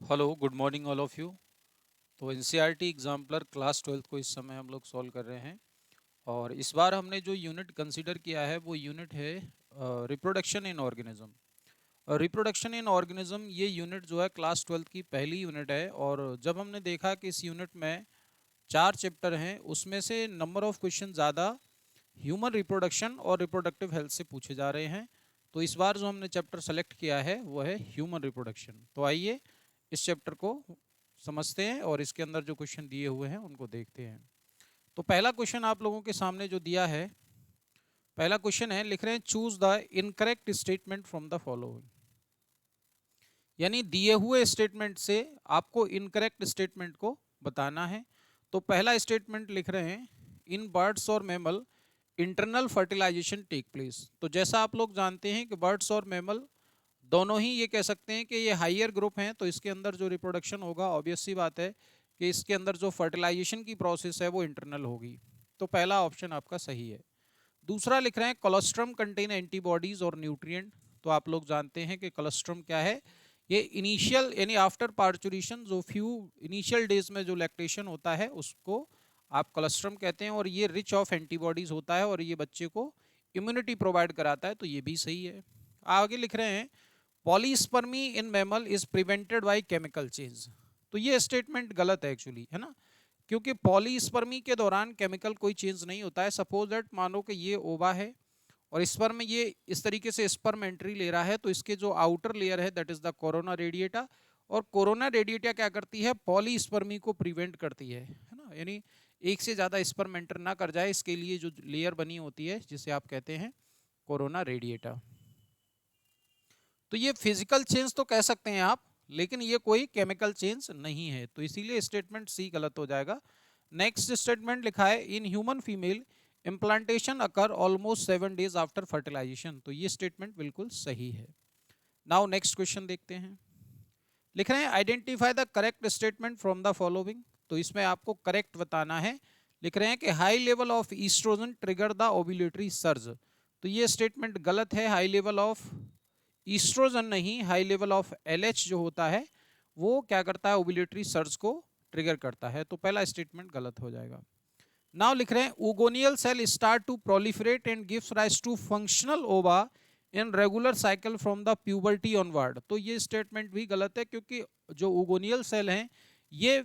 Hello good morning all of you. तो NCERT exemplar class 12th को इस समय हम लोग सॉल्व कर रहे हैं और इस बार हमने जो यूनिट कंसीडर किया है वो यूनिट है reproduction in organism. Reproduction in organism ये यूनिट जो है क्लास 12th की पहली यूनिट है और जब हमने देखा कि इस यूनिट में 4 चैप्टर हैं उसमें से नंबर ऑफ क्वेश्चन ज़्यादा ह्यूमन रिप्रोडक्शन और रिप्रोडक्टिव हेल्थ से पूछे जा रहे हैं। तो इस बार जो हमने चैप्टर सेलेक्ट किया है वो है ह्यूमन रिप्रोडक्शन। तो आइए इस चैप्टर को समझते हैं और इसके अंदर जो क्वेश्चन दिए हुए हैं उनको देखते हैं। तो पहला क्वेश्चन आप लोगों के सामने जो दिया है, पहला क्वेश्चन है, लिख रहे हैं choose the incorrect statement from the following. यानी दिए हुए स्टेटमेंट से आपको इनकरेक्ट स्टेटमेंट को बताना है। तो पहला स्टेटमेंट लिख रहे हैं इन बर्ड्स और mammal internal fertilization take place. तो जैसा आप लोग जानते हैं कि बर्ड्स और मैमल दोनों ही ये कह सकते हैं कि ये हाइयर ग्रुप हैं, तो इसके अंदर जो रिप्रोडक्शन होगा ऑब्वियस सी बात है कि इसके अंदर जो फर्टिलाइजेशन की प्रोसेस है वो इंटरनल होगी। तो पहला ऑप्शन आपका सही है। दूसरा लिख रहे हैं कोलोस्ट्रम कंटेन एंटीबॉडीज और न्यूट्रिएंट। तो आप लोग जानते हैं कि कोलोस्ट्रम क्या है, ये इनिशियल यानी आफ्टर पार्चुरेशन जो फ्यू इनिशियल डेज में जो लैक्टेशन होता है उसको आप कोलोस्ट्रम कहते हैं और ये रिच ऑफ एंटीबॉडीज होता है और ये बच्चे को इम्यूनिटी प्रोवाइड कराता है। तो ये भी सही है। आगे लिख रहे हैं polyspermy in mammal is prevented by chemical change. तो ये स्टेटमेंट गलत है एक्चुअली, है ना, क्योंकि पॉलीस्पर्मी के दौरान केमिकल कोई चेंज नहीं होता है। सपोज दैट मानो कि ये ओवा है और स्पर्म में ये इस तरीके से स्पर्म एंट्री ले रहा है, तो इसके जो आउटर लेयर है that is the corona radiata, और कोरोना रेडिएटा क्या करती है, पॉलीस्पर्मी को प्रिवेंट करती है ना, यानी एक से ज़्यादा स्पर्म एंटर ना कर जाए, इसके लिए जो लेयर बनी होती है जिसे आप कहते हैं कोरोना रेडिएटा। तो ये फिजिकल चेंज तो कह सकते हैं आप, लेकिन ये कोई केमिकल चेंज नहीं है, तो इसीलिए स्टेटमेंट सी गलत हो जाएगा। नेक्स्ट स्टेटमेंट लिखा है in human female implantation occur almost 7 days after fertilization. तो ये स्टेटमेंट बिल्कुल सही है। नाउ नेक्स्ट क्वेश्चन देखते हैं। लिख रहे हैं identify the correct statement from the following. तो इसमें आपको करेक्ट बताना है। लिख रहे हैं कि high level of estrogen trigger the ovulatory surge. तो ये स्टेटमेंट गलत है। हाई लेवल ऑफ ईस्ट्रोजन नहीं, हाई लेवल ऑफ एलएच जो होता है वो क्या करता है, ओव्यूलेटरी सर्ज को ट्रिगर करता है। तो पहला स्टेटमेंट गलत हो जाएगा। नाउ लिख रहे हैं oogonial cell start to proliferate and gives rise to functional ova in regular cycle from the puberty onward. तो ये स्टेटमेंट भी गलत है, क्योंकि जो ओगोनियल सेल हैं ये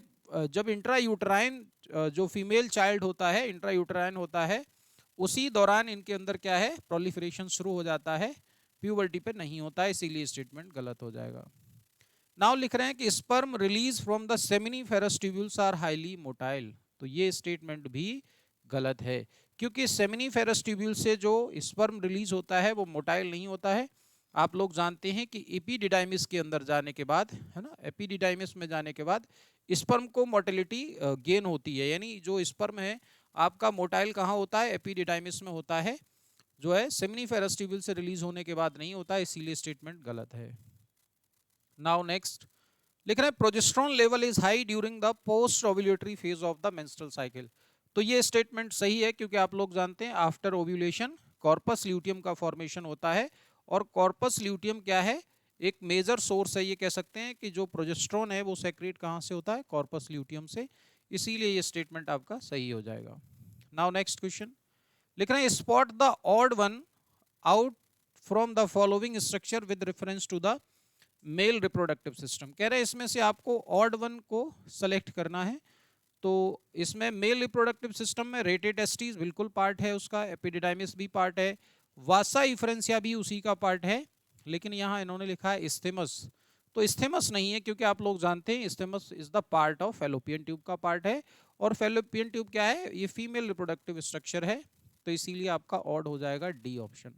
जब इंट्रा यूट्राइन जो फीमेल चाइल्ड होता है, इंट्रा यूट्राइन होता है, उसी दौरान इनके अंदर क्या है, प्रोलिफरेशन शुरू हो जाता है, प्यूबर्टी पे नहीं होता है, इसीलिए स्टेटमेंट गलत हो जाएगा। नाउ लिख रहे हैं कि sperm release from the seminiferous tubules are highly motile. तो ये स्टेटमेंट भी गलत है, क्योंकि सेमिनिफेरस ट्यूब्यूल से जो स्पर्म रिलीज होता है वो मोटाइल नहीं होता है। आप लोग जानते हैं कि एपिडिडाइमिस के अंदर जाने के बाद, है ना, एपिडिडाइमिस में जाने के बाद स्पर्म को मोटिलिटी गेन होती है, यानी जो स्पर्म है आपका मोटाइल कहाँ होता है, एपिडिडाइमिस में होता है, जो है सेमिनिफेरस ट्यूब्यूल से रिलीज होने के बाद नहीं होता, इसीलिए स्टेटमेंट गलत है। नाउ नेक्स्ट लिख रहे हैं progesterone level is high during the post ovulatory phase of the menstrual cycle. तो ये स्टेटमेंट सही है, क्योंकि आप लोग जानते हैं आफ्टर ओव्यूलेशन कॉर्पस ल्यूटियम का फॉर्मेशन होता है, और कॉर्पस ल्यूटियम क्या है, एक मेजर सोर्स है, ये कह सकते हैं कि जो प्रोजेस्टेरोन है वो सेक्रेट कहाँ से होता है, कॉर्पस ल्यूटियम से, इसीलिए ये स्टेटमेंट आपका सही हो जाएगा। नाउ नेक्स्ट क्वेश्चन लिख रहे हैं spot the odd one out from the following structure with reference to the male reproductive system. कह रहे हैं इसमें से आपको ऑड वन को सेलेक्ट करना है। तो इसमें मेल रिप्रोडक्टिव सिस्टम में रेटेड टेस्टिस बिल्कुल पार्ट है उसका, एपिडिडाइमिस भी पार्ट है, वासा इफ्रेंसिया भी उसी का पार्ट है, लेकिन यहाँ इन्होंने लिखा है इस्थेमस। तो इस्थेमस नहीं है, क्योंकि आप लोग जानते हैं isthmus is the part of fallopian tube का पार्ट है, और फेलोपियन ट्यूब क्या है, ये फीमेल रिप्रोडक्टिव स्ट्रक्चर है, तो इसीलिए आपका ऑड हो जाएगा D option.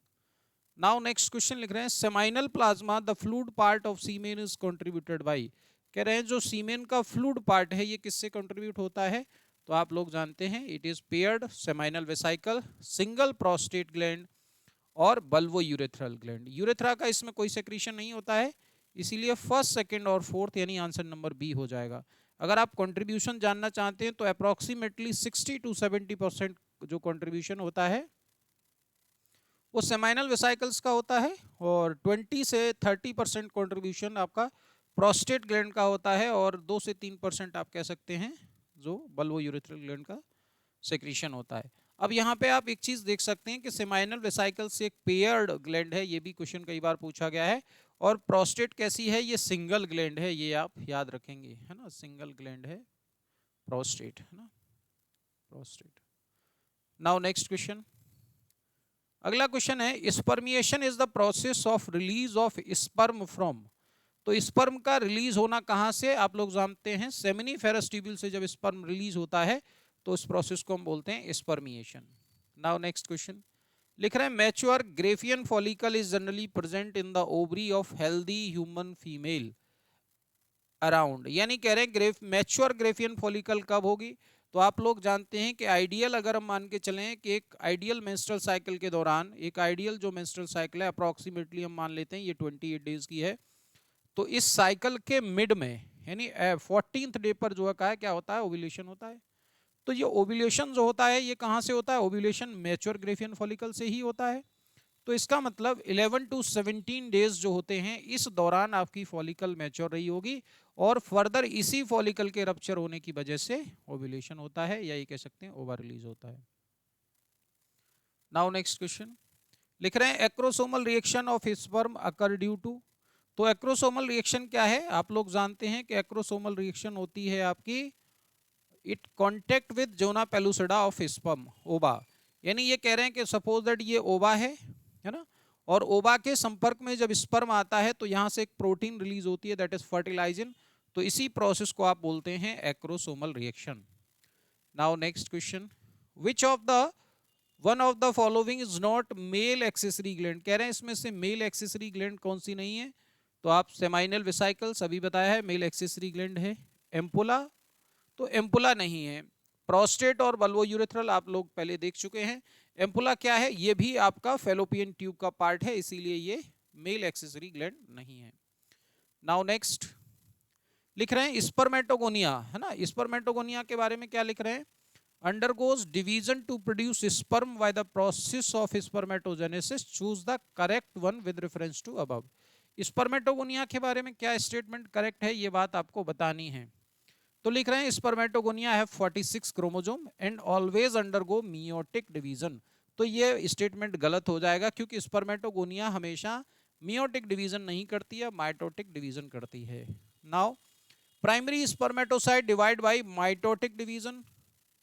Now next question लिख रहे हैं seminal plasma the fluid part of semen is contributed by. कह रहे हैं जो सीमेन का फ्लूइड पार्ट है ये किससे कंट्रीब्यूट होता है, तो आप लोग जानते हैं it is paired seminal vesicle, single prostate gland और बल्वो यूरेथ्रल ग्लैंड। यूरेथ्रा का इसमें कोई सेक्रीशन नहीं होता है, इसीलिए फर्स्ट सेकंड और फोर्थ यानी आंसर नंबर बी हो जाएगा। अगर आप कंट्रीब्यूशन जानना चाहते हैं तो अप्रोक्सीमेटली 60 to 70% जो कंट्रीब्यूशन होता है वो सेमाइनल वेसाइकल्स का होता है, और 20 से 30% कंट्रीब्यूशन आपका प्रोस्टेट ग्लैंड का होता है, और 2 से 3% आप कह सकते हैं जो बल्बोयूरेथ्रल ग्लैंड का सेक्रीशन होता है। अब यहाँ पे आप एक चीज देख सकते हैं कि सेमाइनल वेसिकल से एक पेयर्ड ग्लैंड है, ये भी क्वेश्चन कई बार पूछा गया है। और प्रोस्टेट कैसी है, ये सिंगल ग्लैंड है, ये आप याद रखेंगे, है ना, सिंगल ग्लैंड है प्रोस्टेट, है ना, प्रोस्टेट। नाउ नेक्स्ट क्वेश्चन, अगला क्वेश्चन है spermiation is the process of release of sperm from. तो स्पर्म का रिलीज होना कहां से, आप लोग जानते हैं सेमिनिफेरस ट्यूब्यूल से जब स्पर्म रिलीज होता है तो इस प्रोसेस को हम बोलते हैं स्पर्मिएशन। नाउ नेक्स्ट क्वेश्चन लिख रहे हैं mature Graafian follicle is generally present in the ovary of healthy human female around, यानी कह रहे हैं मैच्योर ग्रेफियन फॉलिकल कब होगी। तो आप लोग जानते हैं कि आइडियल, अगर हम मान के चलें कि एक आइडियल मेंस्ट्रुअल साइकिल के दौरान, एक आइडियल जो मेंस्ट्रुअल साइकिल है अप्रोक्सीमेटली हम मान लेते हैं ये 28 डेज की है, तो इस साइकिल के मिड में यानी 14th डे पर जो है क्या होता है, ओव्यूलेशन होता है। तो ये ओव्यूलेशन जो होता है ये कहां से होता है, ओव्यूलेशन मैच्योर ग्रेफियन फॉलिकल से ही होता है। तो इसका मतलब 11 to 17 डेज जो होते हैं इस दौरान आपकी फॉलिकल मैच्योर रही होगी, और फर्दर इसी फॉलिकल के रप्चर होने की वजह से ओव्यूलेशन होता है, या ये कह सकते हैं ओवर रिलीज होता है। नाउ नेक्स्ट क्वेश्चन लिख रहे हैं acrosomal reaction of sperm occur due to. तो एक्रोसोमल रिएक्शन क्या है, आप लोग जानते हैं कि एक्रोसोमल रिएक्शन होती है आपकी it contact with zona pellucida of sperm, ova. यानी ये कह रहे हैं कि सपोज दैट ये ओवा है ना, और ओवा के संपर्क में जब स्पर्म आता है तो यहाँ से एक प्रोटीन रिलीज होती है दैट इज फर्टिलाइजिन। तो इसी प्रोसेस को आप बोलते हैं acrosomal reaction. Now next question, which of the one of the following is not male accessory gland, कह रहे हैं इसमें से मेल एक्सेसरी ग्लैंड कौन सी नहीं है। तो आप सेमाइनल वेसिकल्स अभी बताया है मेल एक्सेसरी ग्लैंड है। एम्पुला, तो एम्पुला नहीं है। प्रोस्टेट और बल्बोयूरेथ्रल आप लोग पहले देख चुके हैं। एम्पुला क्या है, ये भी आपका फेलोपियन ट्यूब का पार्ट है, इसीलिए ये मेल एक्सेसरी ग्लैंड नहीं है। नाउ नेक्स्ट लिख रहे हैं स्पर्मेटोगोनिया, है ना, स्पर्मेटोगोनिया के बारे में क्या लिख रहे हैं, undergoes division to produce sperm by the process of spermatogenesis, choose the correct one with reference to above। Spermatogonia के बारे में क्या स्टेटमेंट करेक्ट है, ये बात आपको बतानी है। तो लिख रहे हैं स्पर्मेटोगोनिया है 46 chromosome and always undergo meiotic division. तो ये स्टेटमेंट गलत हो जाएगा, क्योंकि स्पर्मेटोगोनिया हमेशा मियोटिक डिवीजन नहीं करती है, माइटोटिक डिवीजन करती है। Now primary spermatocyte divide by mitotic division.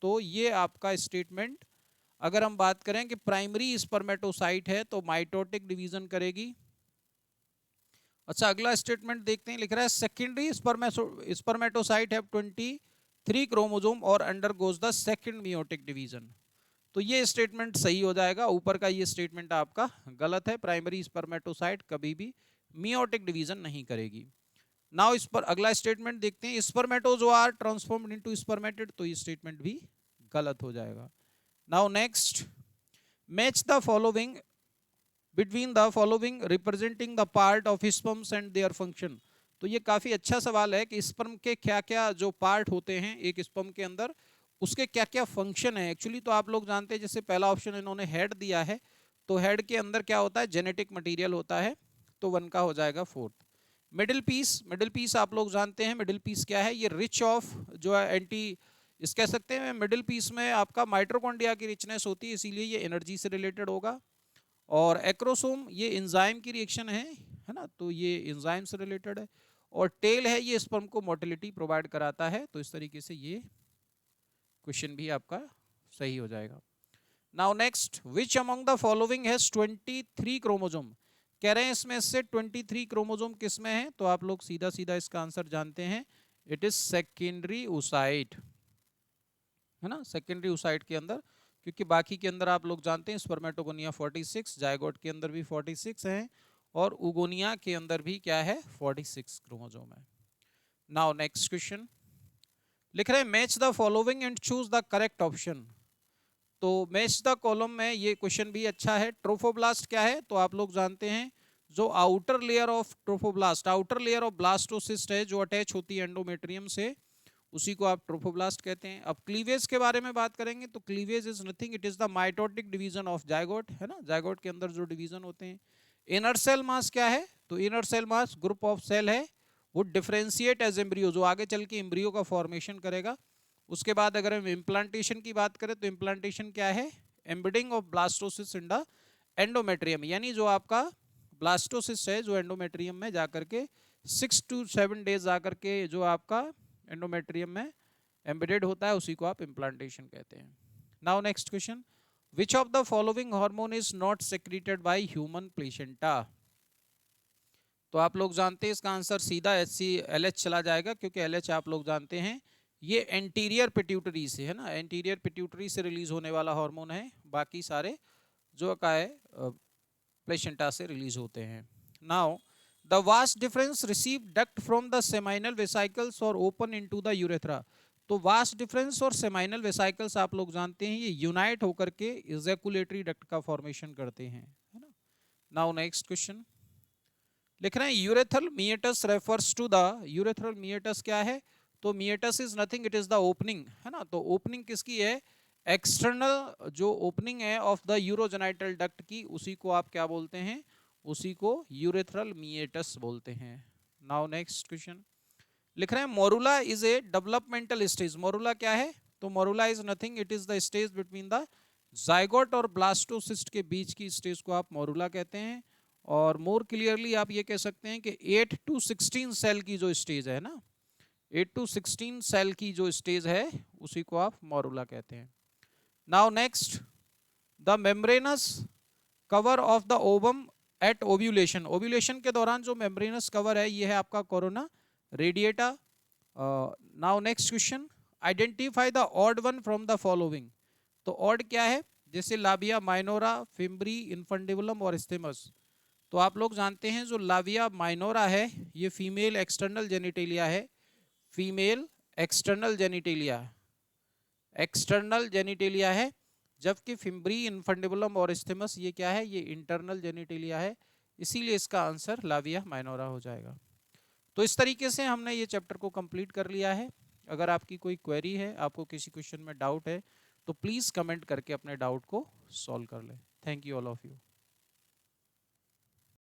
तो ये आपका स्टेटमेंट, अगर हम बात करें कि प्राइमरी स्पर्मेटोसाइट है तो माइटोटिक डिवीजन करेगी। अच्छा अगला स्टेटमेंट देखते हैं, लिख रहा है सेकेंडरी स्पर्मेटोसाइट हैव 23 क्रोमोसोम और undergoes the second meiotic division. तो ये स्टेटमेंट सही हो जाएगा, ऊपर का ये स्टेटमेंट आपका गलत है, प्राइमरी स्पर्मेटोसाइट कभी भी मियोटिक डिवीजन नहीं करेगी। नाउ इस पर अगला स्टेटमेंट देखते हैं, स्पर्मेटोजोआ ट्रांसफॉर्म्ड इनटू स्पर्मेटिड, तो ये स्टेटमेंट भी गलत हो जाएगा। Now next, match the following between the following representing the part of sperms and their function. तो ये काफी अच्छा सवाल है कि स्पर्म के क्या क्या जो पार्ट होते हैं एक स्पर्म के अंदर, उसके क्या क्या फंक्शन है। एक्चुअली तो आप लोग जानते हैं, जैसे पहला ऑप्शन इन्होंने हेड दिया है, तो हेड के अंदर क्या होता है, जेनेटिक मटीरियल होता है, तो 1 का हो जाएगा 4th। Middle piece, middle piece आप लोग जानते हैं मिडिल पीस क्या है, ये रिच ऑफ जो है एंटी इस कह सकते हैं मिडिल पीस में आपका माइटोकॉन्ड्रिया की रिचनेस होती है, इसीलिए ये एनर्जी से रिलेटेड होगा। और एक्रोसोम ये एंजाइम की रिएक्शन है ना, तो ये एंजाइम से रिलेटेड है। और टेल है ये स्पर्म को मोटिलिटी प्रोवाइड कराता है, तो इस तरीके से ये क्वेश्चन भी आपका सही हो जाएगा। Now next, which among the following has 23 chromosome, कह रहे हैं इसमें से 23 क्रोमोसोम किस में है, तो आप लोग सीधा सीधा इसका आंसर जानते हैं, इट इज सेकेंडरी oocyte, है ना, सेकेंडरी oocyte के अंदर, क्योंकि बाकी के अंदर आप लोग जानते हैं स्पर्मेटोगोनिया 46, जायगोट के अंदर भी 46 है, और उगोनिया के अंदर भी क्या है 46 क्रोमोसोम है। नाउ नेक्स्ट क्वेश्चन लिख रहे हैं match the following and choose the correct option. तो मैच द कॉलम में ये क्वेश्चन भी अच्छा है। ट्रोफोब्लास्ट क्या है, तो आप लोग जानते हैं जो outer layer of trophoblast, outer layer of blastocyst है जो अटैच होती है एंडोमेट्रियम से, उसी को आप ट्रोफोब्लास्ट कहते हैं। अब क्लीवेज के बारे में बात करेंगे तो cleavage is nothing, it is the mitotic division of zygote, है ना, जायगोट के अंदर जो डिवीजन होते हैं। इनर सेल मास क्या है, तो inner cell mass group of cell है वुड डिफरेंशिएट एज एम्ब्रियो, जो आगे चल के एम्ब्रियो का फॉर्मेशन करेगा। उसके बाद अगर हम इम्प्लांटेशन की बात करें तो इम्प्लांटेशन क्या है, embedding of blastocyst in the endometrium, यानी जो आपका ब्लास्टोसिस है जो एंडोमेट्रियम में जाकर के 6 to 7 डेज जाकर के जो आपका एंडोमेट्रियम में एम्बेडेड होता है, उसी को आप इम्प्लांटेशन कहते हैं। Now next question, which of the following hormone is not secreted by human placenta? तो आप लोग जानते हैं इसका आंसर सीधा HCLH चला जाएगा, क्योंकि LH आप लोग जानते हैं ये एंटीरियर पिट्यूटरी से है ना, एंटीरियर पिट्यूटरी से रिलीज होने वाला हार्मोन है। बाकी सारे जो का है प्लेसेंटा से रिलीज होते हैं। Now the vast difference receive duct from the seminal vesicles और ओपन इनटू द यूरेथ्रा। तो वास्ट डिफरेंस और सेमाइनल वेसिकल्स आप लोग जानते हैं ये यूनाइट होकर के इजैकुलेटरी डक्ट का फॉर्मेशन करते हैं, है ना। नाउ नेक्स्ट क्वेश्चन लिख रहे हैं, urethral meatus refers to the, urethral meatus क्या है? तो meatus is nothing, it is the opening, है ना। तो ओपनिंग किसकी है? एक्सटर्नल जो ओपनिंग है ऑफ द यूरोजेनाइटल डक्ट की, उसी को आप क्या बोलते हैं? उसी को यूरेथ्रल मिएटस बोलते हैं। नाउ नेक्स्ट क्वेश्चन लिख रहे हैं, morula is a developmental stage. Morula क्या है? तो morula is nothing, it is the stage between the zygote और ब्लास्टोसिस्ट के बीच की स्टेज को आप मोरुला कहते हैं। और मोर क्लियरली आप ये कह सकते हैं कि 8 to 16 सेल की जो स्टेज है ना, 8 to 16 सेल की जो स्टेज है उसी को आप मोरुला कहते हैं। Now next, the membranous cover of the ovum at ovulation. Ovulation के दौरान जो मेम्ब्रेनस कवर है ये है आपका corona radiata. Now next question, identify the odd one from the following. तो ऑड क्या है? जैसे लाबिया माइनोरा, फिम्ब्री, इन्फंडिबुलम और स्टेमस। तो आप लोग जानते हैं जो लाविया माइनोरा है ये फीमेल एक्सटर्नल जेनिटेलिया है, female external genitalia, external genitalia है। जबकि फिम्ब्री, इन्फंडिबुलम और स्टेमस ये क्या है? ये इंटरनल जेनिटेलिया है। इसीलिए इसका आंसर लाविया माइनोरा हो जाएगा। तो इस तरीके से हमने ये चैप्टर को कंप्लीट कर लिया है। अगर आपकी कोई क्वेरी है, आपको किसी क्वेश्चन में डाउट है, तो प्लीज़ कमेंट करके अपने डाउट को सॉल्व कर लें। Thank you all of you.